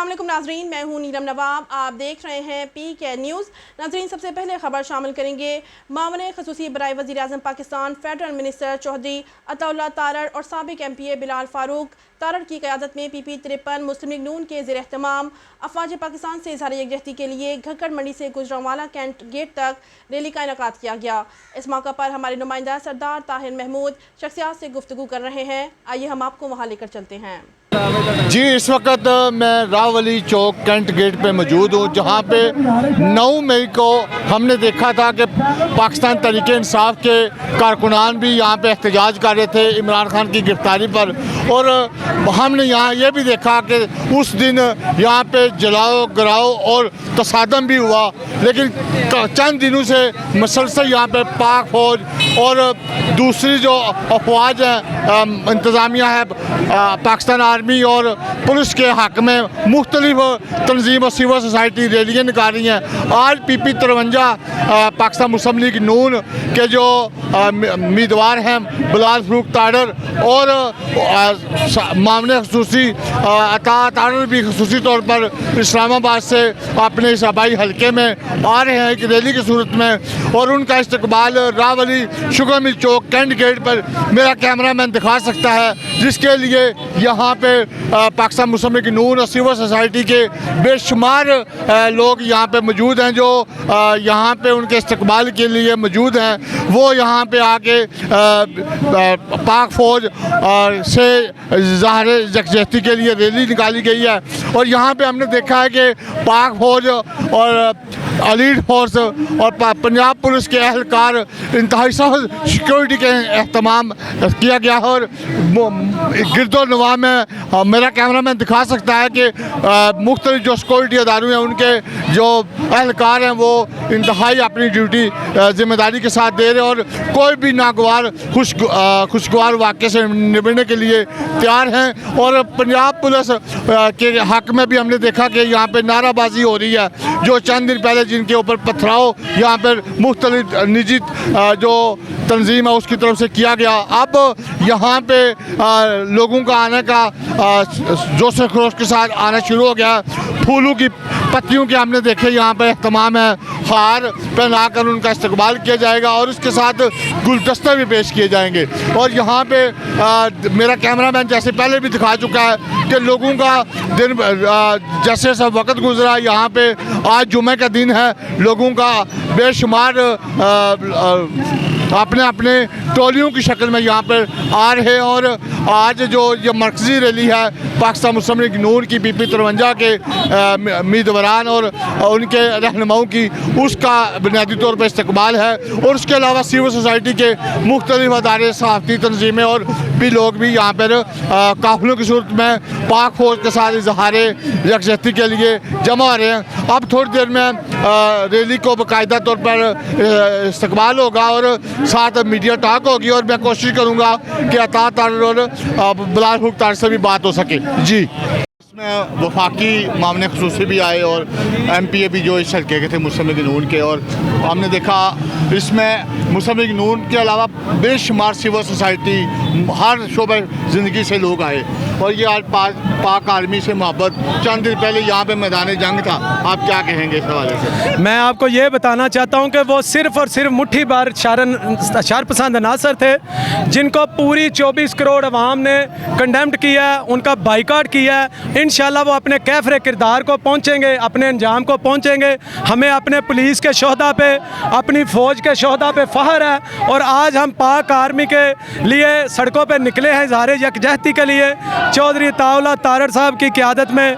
अस्सलाम वालेकुम नाजरीन, मैं हूँ नीलम नवाब। आप देख रहे हैं PK न्यूज़। नाजरीन, सबसे पहले खबर शामिल करेंगे। मामले खसूसी बराए वज़ीर आज़म पाकिस्तान फेडरल मिनिस्टर चौधरी अताउल्लाह तारड़ और साबिक MPA बिलाल फारूक तारड़ की क़यादत में PP 53 मुस्लिम लीग नून के ज़ेर एहतमाम अफवाज पाकिस्तान से इज़हार यकजहती के लिए घक्कड़ मंडी से गुजरांवाला कैंट गेट तक रैली का इनेकाद किया गया। इस मौका पर हमारे नुमाइंदा सरदार ताहिर महमूद शख्सियात से गुफ्तगू कर रहे हैं। आइए हम आपको वहाँ लेकर चलते हैं। जी, इस वक्त मैं रावली चौक कैंट गेट पे मौजूद हूँ, जहाँ पे 9 मई को हमने देखा था कि पाकिस्तान तहरीक इंसाफ के कारकुनान भी यहाँ पे एहतजाज कर रहे थे इमरान खान की गिरफ्तारी पर। और हमने यहाँ ये भी देखा कि उस दिन यहाँ पे जलाओ गिराओ और तसादम भी हुआ, लेकिन चंद दिनों से मसलसल यहाँ पे पाक फौज और दूसरी जो अफवाज हैं, इंतज़ामिया है, पाकिस्तान आर्मी और पुलिस के हक़ में मुख्तलिफ तंजीम और सिविल सोसाइटी रैलियाँ निकाल रही हैं। आज PP 53 पाकिस्तान मुस्लिम लीग नून के जो उम्मीदवार हैं बिलाल फारूक तारड़ और मामले खसूसी अता तारड़ भी खसूसी तौर पर इस्लामाबाद से अपने इस आबाई हल्के में आ रहे हैं एक रैली की सूरत में, और उनका इस्तकबाल रावली शुगर मिल चौक कैंट गेट पर मेरा कैमरामैन दिखा सकता है, जिसके लिए यहाँ पे पाकिस्तान मुस्लिम लीग नून और सिविल सोसाइटी के बेशुमार लोग यहाँ पे मौजूद हैं, जो यहाँ पे उनके इस्तकबाल के लिए मौजूद हैं। वो यहाँ पे आके पाक फौज से ज़ाहिर यकजहती के लिए रैली निकाली गई है। और यहाँ पे हमने देखा है कि पाक फौज और एलीट फोर्स और पंजाब पुलिस के अहलकार इंतहाई सख्त सिक्योरिटी के अहतमाम किया गया है। और गिरदो नवा में मेरा कैमरामैन दिखा सकता है कि मुख्तलिफ जो सिक्योरिटी अदारों हैं उनके जो अहलकार हैं वो इंतहाई अपनी ड्यूटी ज़िम्मेदारी के साथ दे रहे हैं और कोई भी नागवार खुशगवार वाक़े से निपटने के लिए तैयार हैं। और पंजाब पुलिस के हक़ में भी हमने देखा कि यहाँ पर नाराबाजी हो रही है, जो चंद दिन पहले जिनके ऊपर पथराव यहाँ पर मुख्तलिफ निजी जो तंजीम है उसकी तरफ से किया गया। अब यहाँ पे लोगों का आने का जोश खरोश के साथ आना शुरू हो गया। फूलों की पत्तियों के हमने देखे यहाँ पे एहतमाम है, हार पहना कर उनका इस्तकबाल किया जाएगा और उसके साथ गुलदस्ते भी पेश किए जाएंगे। और यहाँ पे मेरा कैमरामैन जैसे पहले भी दिखा चुका है कि लोगों का दिन जैसे सब वक्त गुजरा, यहाँ पे आज जुमे का दिन है, लोगों का बेशुमार अपने अपने टोलियों की शक्ल में यहाँ पर आ रहे हैं। और आज जो ये मरकज़ी रैली है पाकिस्तान मुस्लिम लीग नून की PP 53 के उम्मीदवारान और उनके रहनुमाओं की, उसका बुनियादी तौर पर इस्तकबाल है। और उसके अलावा सिविल सोसाइटी के मुख्तलिफ अदारे, सहाफ़ती तंजीमें और भी लोग भी यहाँ पर काफ़िलों की सूरत में पाक फौज के साथ इज़हार यकजहती के लिए जमा हो रहे हैं। अब थोड़ी देर में रैली को बाकायदा तौर पर इस्तकबाल होगा और साथ मीडिया टॉक होगी और मैं कोशिश करूँगा कि अता तारड़ और बिलाल फारूक तारड़ से भी बात हो सके। जी, इसमें वफाकी मामले खसूसी भी आए और MPA भी जो इस हल्के के थे मुस्लिम लीग नून के, और हमने देखा इसमें मुस्लिम लीग नून के अलावा बेशुमार सिविल सोसाइटी हर शोबे ज़िंदगी से लोग आए। और ये आज पाक आर्मी से मोहब्बत चंद दिन पहले यहाँ पे मैदान जंग था। आप क्या कहेंगे इस हवाले से? मैं आपको ये बताना चाहता हूँ कि वो सिर्फ़ और सिर्फ मुट्ठी बार शार पसंद अनासर थे, जिनको पूरी 24 करोड़ अवाम ने कंडेम्ड किया है, उनका बाइकाट किया है। इंशाल्लाह वो अपने कैफरे किरदार को पहुँचेंगे, अपने अंजाम को पहुँचेंगे। हमें अपने पुलिस के शोहदा पे, अपनी फ़ौज के शोहदा पे फ़ख्र है। और आज हम पाक आर्मी के लिए सड़कों पर निकले हैं इज़हार यकजहती के लिए। चौधरी अताउल्लाह तारड़ साहब की क़यादत में,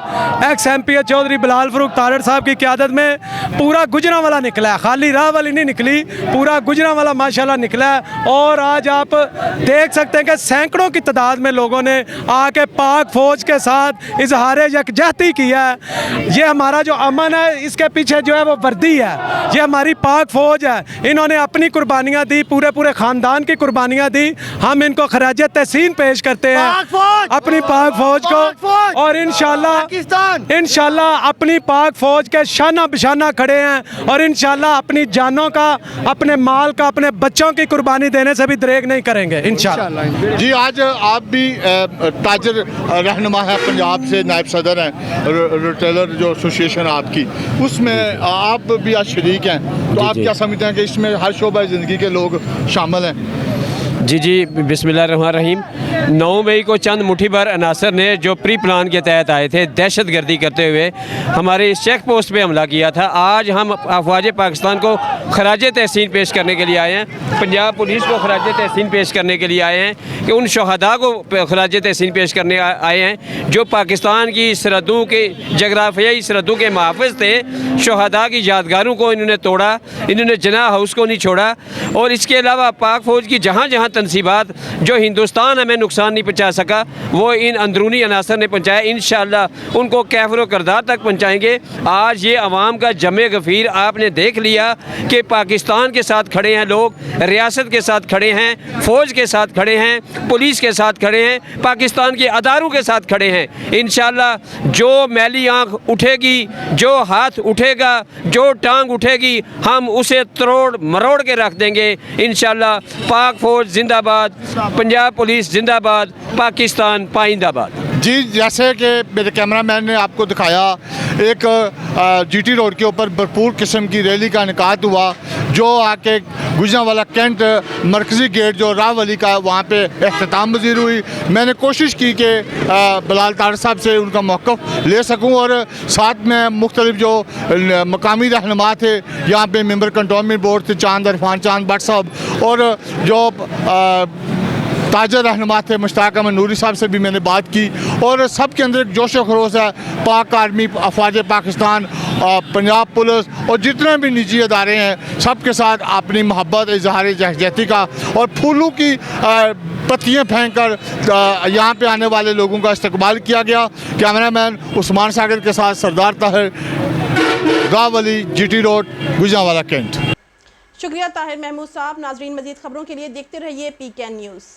एक्स MPA चौधरी बिलाल फारूक तारड़ साहब की क़यादत में पूरा गुजरांवाला निकला है, खाली रावली नहीं निकली, पूरा गुजरांवाला माशाल्लाह निकला है। और आज आप देख सकते हैं कि सैकड़ों की तादाद में लोगों ने आके पाक फ़ौज के साथ इज़हार यकजहती किया है। ये हमारा जो अमन है, इसके पीछे जो है वो वर्दी है, ये हमारी पाक फ़ौज है। इन्होंने अपनी कुर्बानियाँ दी, पूरे पूरे ख़ानदान की कुर्बानियाँ दी। हम इनको खराज तहसीन पेश करते हैं अपनी पाक फ़ौज को, और इंशाल्लाह अपनी पाक फ़ौज के शाना बिशाना खड़े हैं, और इंशाल्लाह अपनी जानों का, अपने माल का, अपने बच्चों की कुर्बानी देने से भी दरेग नहीं करेंगे इंशाल्लाह। जी, आज आप भी ताजर रहनुमा है पंजाब से, नायब सदर हैं रिटेलर जो एसोसिएशन आपकी, उसमें आप भी आज शरीक हैं, तो आप क्या समझते हैं कि इसमें हर शोबा ज़िंदगी के लोग शामिल हैं? जी बिस्मिल्लाहिर्रहमानिर्रहीम। 9 मई को चंद मुट्ठी भर अनासर ने जो प्री प्लान के तहत आए थे, दहशत गर्दी करते हुए हमारे इस चेक पोस्ट पे हमला किया था। आज हम अफवाज पाकिस्तान को खराज तहसीन पेश करने के लिए आए हैं, पंजाब पुलिस को खराज तहसीन पेश करने के लिए आए हैं, कि उन शहदा को खराज तहसीन पेश करने आए हैं जो पाकिस्तान की सरहदों के जगराफियाई सरहदों के मुहाफ़िज़ थे। शहदा की यादगारों को इन्होंने तोड़ा, इन्होंने जना हाउस को नहीं छोड़ा, और इसके अलावा पाक फ़ौज की जहाँ जहाँ तनसीबात जो हिंदुस्तान हमें नुकसान नहीं पहुँचा सका, वो इन अंदरूनी अनासर ने पहुँचाया। इंशाअल्लाह उनको कैफर करदार तक पहुँचाएँगे। आज ये अवाम का जमे गफ़ीर आपने देख लिया कि पाकिस्तान के साथ खड़े हैं लोग, रियासत के साथ खड़े हैं, फ़ौज के साथ खड़े हैं, पुलिस के साथ खड़े हैं, पाकिस्तान के अदारों के साथ खड़े हैं। इंशाअल्लाह जो मैली आँख उठेगी, जो हाथ उठेगा, जो टांग उठेगी, हम उसे तोड़ मरोड़ के रख देंगे इंशाअल्लाह। पाक फ़ौज जिंदाबाद, पंजाब पुलिस जिंदाबाद, पाकिस्तान पाइंदाबाद। जी, जैसे कि मेरे कैमरामैन ने आपको दिखाया, एक जीटी रोड के ऊपर भरपूर किस्म की रैली का इनेकाद हुआ, जो आके गुजरांवाला कैंट मरकज़ी गेट जो रावली का, वहाँ पे अख्ताम पज़ीर हुई। मैंने कोशिश की कि बिलाल तारड़ साहब से उनका मौक़िफ़ ले सकूँ, और साथ में मुख्तलिफ जो मकामी रहनुमा थे, यहाँ पे मेंबर कंटोनमेंट बोर्ड थे, चांद इरफान चांद भट्ट साहब, और जो ताजर रहनुमा थे मुश्ताक अहमद नूरी साहब से भी मैंने बात की, और सब के अंदर एक जोश व खरोश है। पाक आर्मी, अफवाज पाकिस्तान, पंजाब पुलिस और जितने भी निजी अदारे हैं, सब के साथ अपनी मोहब्बत, इजहार यकजहती का और फूलों की पत्तियाँ फेंक कर यहाँ पे आने वाले लोगों का इस्तकबाल किया गया। कैमरामैन उस्मान सागर के साथ सरदार ताहिर, रावली, जीटी रोड, गुजरांवाला कैंट। शुक्रिया ताहिर महमूद साहब। नाजरीन, मज़ीद खबरों के लिए देखते रहिए PKN न्यूज़।